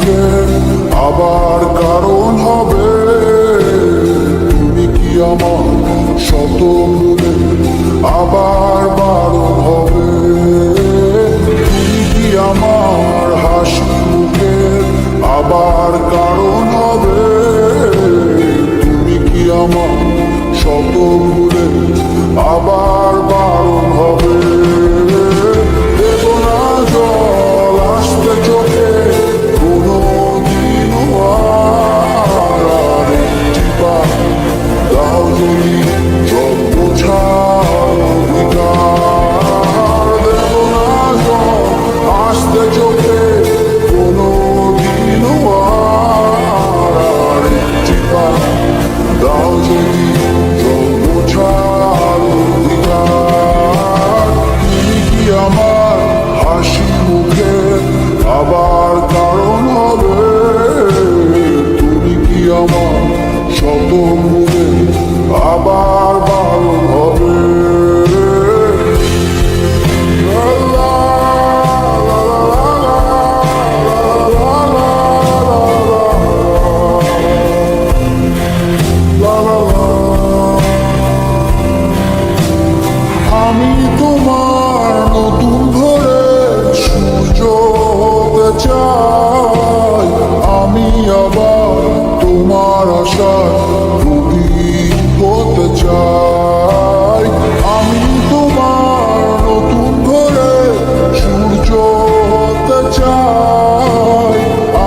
মুখে আবার কারণ হবে। তুমি কি আমার শত ভুলে আবার বারণ হবে। তুমি কি আমার হাসি মুখে আবার কারণ হবে। তুমি কি আমার শত ভুলে আবার বারণ হবে। দেব না জল আসতে চোখে কোনো দিনও আর একটি বার দাও যদি জল বোঝার অধিকার। দেব না জল আসতে চোখে কোনো দিনও আর একটি বার দাও যদি জল বোঝার অধিকার। তুমি কি আমার হাসি মুখে আবার কারণ হবে। তুমি কি আমার শত ভুলে আবার বারণ হবে। আমি তোমার নতুন ভোরে সূর্য হতে চাই। আমি আবার তোমার আশার প্রদীপ হতে চাই। আমি তোমার নতুন ভোরে সূর্য হতে চাই।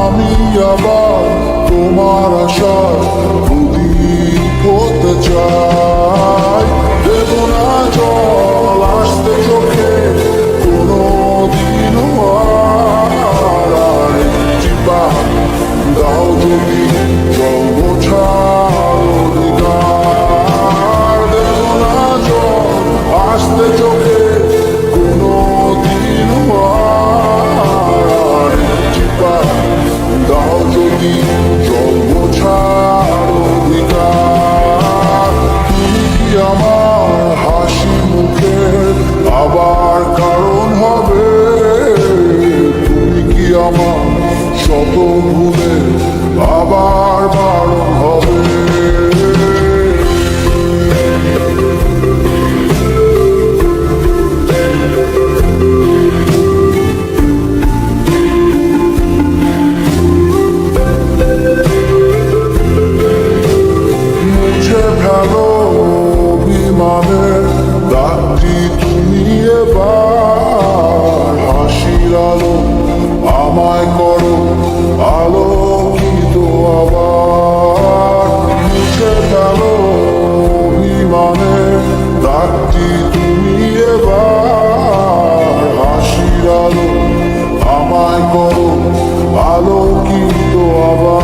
আমি আবার তোমার আশার প্রদীপ হতে চাই। দেব না জল আসতে চোখে কোনো দিনও আর একটি বার দাও যদি জল বোঝার অধিকার। দেব না জল আসতে চোখে কোনো দিনও আর একটি বার দাও যদি জল বোঝার অধিকার। তুমি কি আমার হাসি মুখে আবার কারণ হবে। তুমি কি আমার শত ভুলে আবার বারণ হবে। মুছে ফেলো অভিমানের দাগটি তুমি এবার। হাসির আলো আমায় করো আলোকিত আবার। মুছে ফেলো অভিমানের দাগটি তুমি এবার। হাসির আলো আমায় করো আলোকিত আবার।